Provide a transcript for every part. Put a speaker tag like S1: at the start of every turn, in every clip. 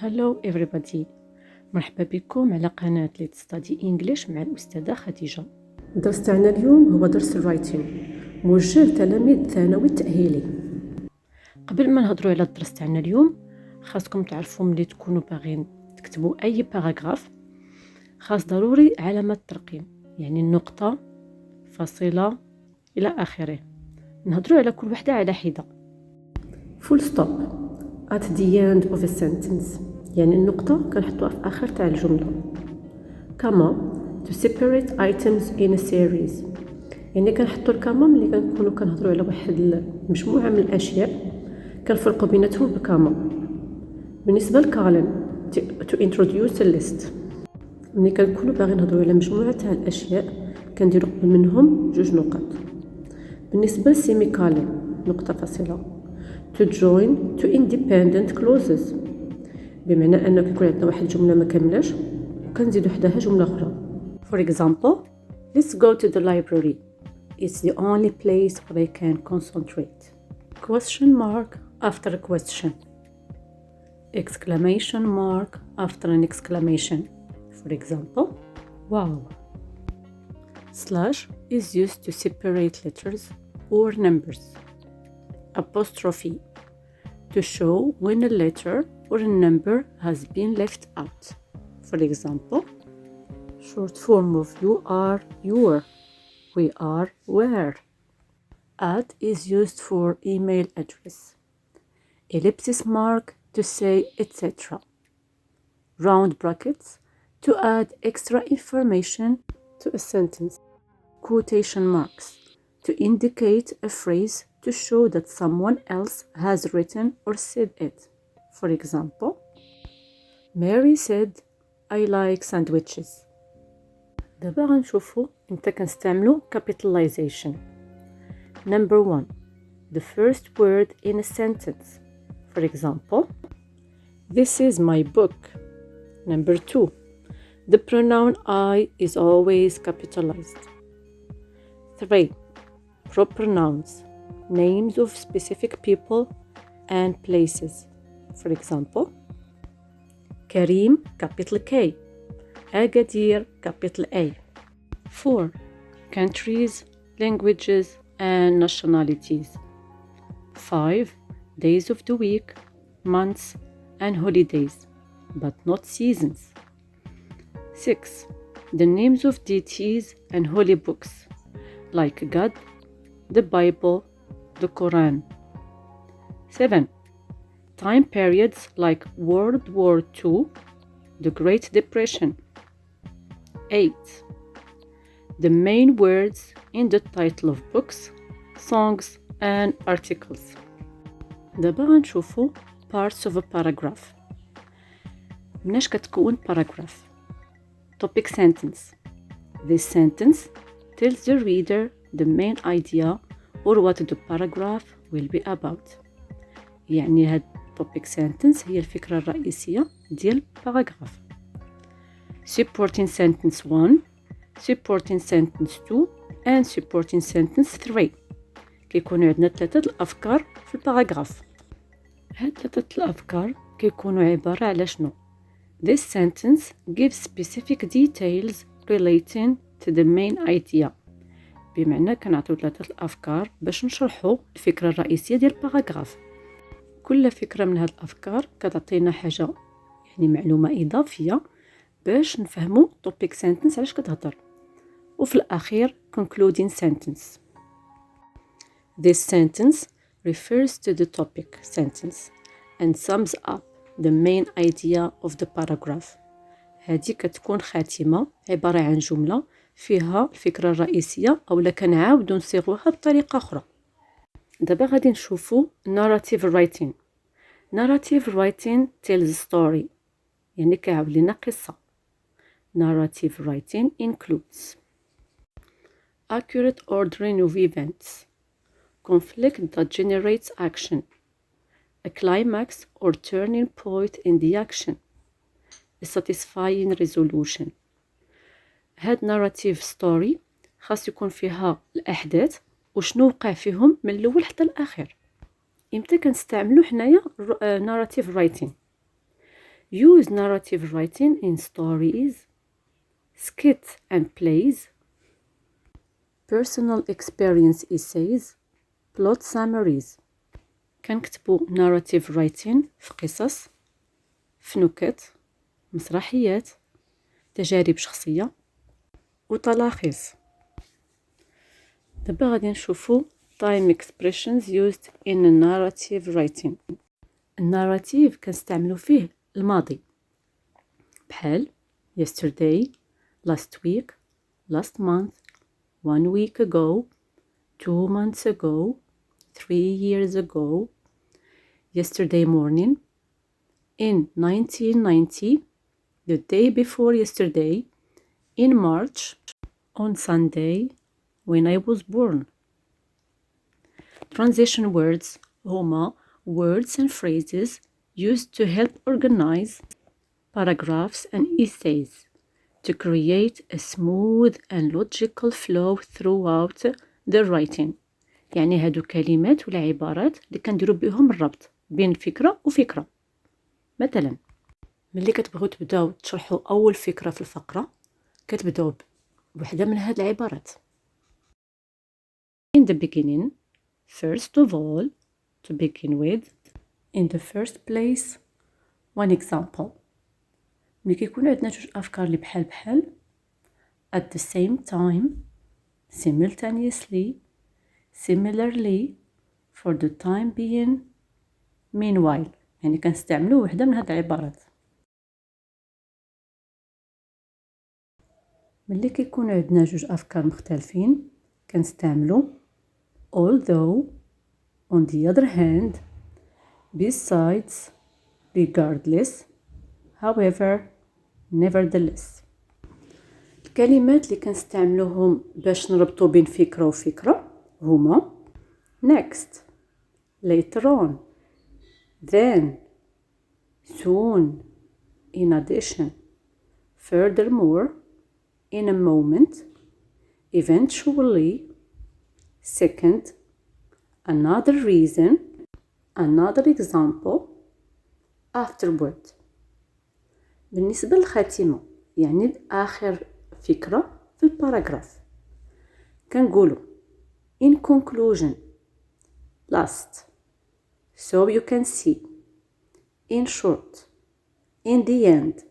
S1: Hello everybody. مرحبا بكم على قناة Let's Study English مع الأستاذة خديجة.
S2: الدرس تاعنا اليوم هو درس الرايتين موجه لتلاميذ الثانوي التأهيلي.
S1: قبل ما نهضروا على الدرس تاعنا اليوم خاصكم تعرفوا ملي تكونوا باغيين تكتبوا أي باراغراف خاص ضروري علامة ترقيم، يعني النقطة، فاصلة إلى آخره. نهضروا على كل وحدة على حدة.
S2: full stop at the end of a sentence، يعني النقطة كنحطوها في آخر تاع الجملة. كما to separate items in a series، يعني كنحطوا الكما ملي كنكونوا كنهضروا على واحد المجموعة من الأشياء كنفرقوا بيناتهم بكما. بالنسبة لكالن to introduce a list، ملي كنكونوا باغيين نهضروا على مجموعة تاع الأشياء كنديروا قبل منهم جوج نقط. بالنسبة لسيمي كالن نقطة فاصلة to join to independent clauses، بمعنى أنه كيكون عندنا واحد الجملة ما كاملاش وكنزيدوا حداها جملة أخرى.
S1: For example, let's go to the library. It's the only place where I can concentrate. Question mark after a question. Exclamation mark after an exclamation. For example, wow. Slash is used to separate letters or numbers. Apostrophe to show when a letter or a number has been left out. For example, short form of you are, your, we are, were. At is used for email address. Ellipsis mark to say etc. Round brackets to add extra information
S2: to a sentence.
S1: Quotation marks to indicate a phrase to show that someone else has written or said it. For example, Mary said, I like sandwiches. دابا غنشوفو امتى كنستعملو capitalization. Number 1. The first word in a sentence. For example, this is my book. Number 2. The pronoun I is always capitalized. 3. Proper nouns. Names of specific people and places. For example, Karim, capital K. Agadir, capital A. 4. Countries, languages, and nationalities. 5. Days of the week, months, and holidays, but not seasons. 6. The names of deities and holy books, like God, the Bible, the Quran. 7. Time periods like World War II, the Great Depression. 8. The main words in the title of books, songs, and articles. دابا غنشوفو parts of a paragraph. مناش كتكون paragraph. Topic sentence. This sentence tells the reader the main idea or what the paragraph will be about. يعني هاد topic sentence هي الفكرة الرئيسية ديال paragraph. Supporting sentence 1, supporting sentence 2 and supporting sentence 3. كيكونوا عندنا ثلاثة الأفكار في الباراغراف. هاد ثلاثة الأفكار كيكونوا عبارة على شنو؟ This sentence gives specific details relating to the main idea. بمعنى كنعطيو ثلاثة الأفكار باش نشرحوا الفكرة الرئيسية ديال الباراغراف. كل فكرة من هاد الأفكار كتعطينا حاجة، يعني معلومة إضافية باش نفهموا topic sentence علاش كتهضر. وفي الأخير concluding sentence. This sentence refers to the topic sentence and sums up the main idea of the paragraph. هذه كتكون خاتمة عبارة عن جملة فيها الفكرة الرئيسية أو كنعاودو نصيغوها بطريقة أخرى. دابا غادي نشوفو narrative writing. Narrative writing tells a story، يعني كيعاود لنا قصة. Narrative writing includes accurate ordering of events, conflict that generates action, a climax or turning point in the action, a satisfying resolution. هاد narrative story خاص يكون فيها الأحداث وشنو وقع فيهم من الأول حتى الأخير. إمتى كنستعملو حنايا narrative writing؟ Use narrative writing in stories, skits and plays, personal experience essays, plot summaries. كنكتبوا narrative writing في قصص، في نكت، مسرحيات، تجارب شخصية وتلاخيص. دابا غادي نشوفوا time expressions used in narrative writing. الناراتيف كنستعملو فيه الماضي بحال yesterday, last week, last month, 1 week ago, 2 months ago, 3 years ago, yesterday morning, in 1990, the day before yesterday, in March, on Sunday, when I was born. Transition words هما words and phrases used to help organize paragraphs and essays to create a smooth and logical flow throughout the writing. يعني هادو كلمات ولا عبارات اللي كنديرو بهم الربط بين فكرة وفكرة. مثلا ملي كتبغيو تبداو تشرحوا أول فكرة في الفقرة كتبداو بوحدة من هاد العبارات. In the beginning, first of all, to begin with, in the first place, one example. ملي كيكون عندنا جوج أفكار اللي بحال at the same time, simultaneously, similarly, for the time being, meanwhile. يعني كنستعملو وحدة من هاد العبارات. ملي كيكون عندنا جوج أفكار مختلفين كنستعملو although, on the other hand, besides, regardless, however, nevertheless. الكلمات اللي كنستعملوهم باش نربطو بين فكرة وفكرة هما next, later on, then, soon, in addition, furthermore, in a moment, eventually, second, another reason, another example, afterward. بالنسبة للخاتمة يعني آخر فكرة في الباراجراف كنقولو in conclusion, last, so you can see, in short, in the end,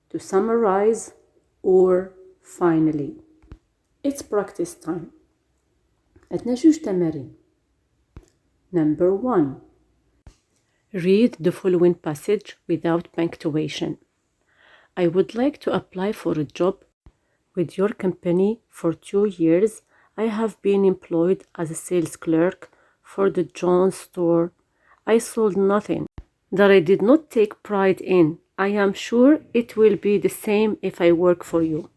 S1: to summarize, or finally. It's practice time. عندنا جوج تمارين. Number 1. Read the following passage without punctuation. I would like to apply for a job with your company for 2 years. I have been employed as a sales clerk for the Jones store. I sold nothing that I did not take pride in. I am sure it will be the same if I work for you.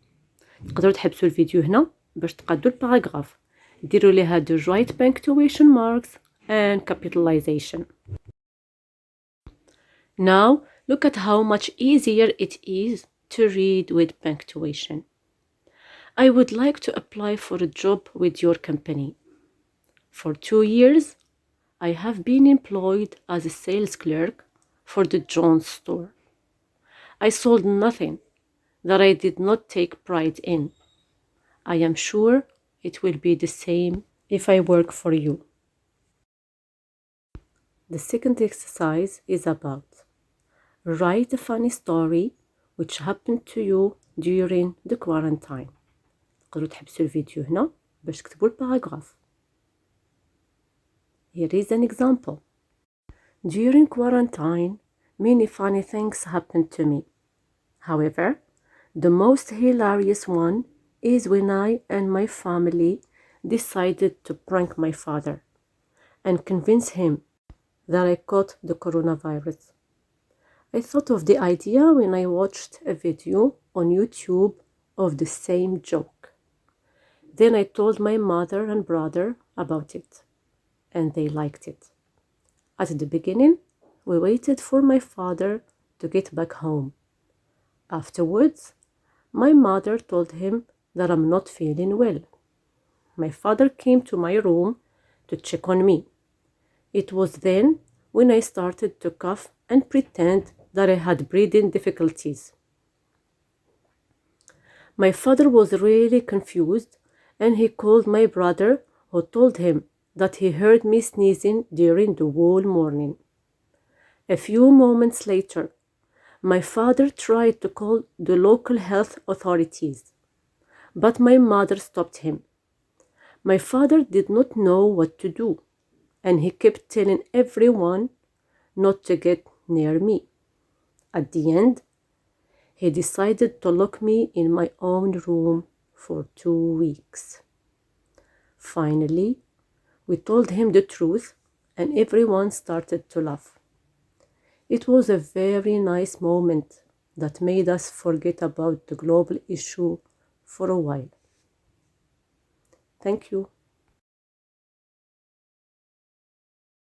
S1: تقدروا تحبسوا الفيديو هنا باش تقادوا الباراجراف. ديروا ليها the right punctuation marks and capitalization. Now look at how much easier it is to read with punctuation. I would like to apply for a job with your company. For 2 years, I have been employed as a sales clerk for the Jones store. I sold nothing that I did not take pride in. I am sure it will be the same if I work for you. The second exercise is about write a funny story which happened to you during the quarantine. تقدروا تحبسوا الفيديو هنا باش تكتبوا الباراجراف. Here is an example. During quarantine, many funny things happened to me. However, the most hilarious one is when I and my family decided to prank my father and convince him that I caught the coronavirus. I thought of the idea when I watched a video on YouTube of the same joke. Then I told my mother and brother about it, and they liked it. At the beginning, we waited for my father to get back home. Afterwards, my mother told him that I'm not feeling well. My father came to my room to check on me. It was then when I started to cough and pretend
S2: that I had breathing difficulties. My father was really confused, and he called my brother, who told him that he heard me sneezing during the whole morning. A few moments later, my father tried to call the local health authorities, but my mother stopped him. My father did not know what to do, and he kept telling everyone not to get near me. At the end, he decided to lock me in my own room for 2 weeks. Finally, we told him the truth, and everyone started to laugh. It was a very nice moment that made us forget about the global issue for a while. Thank you.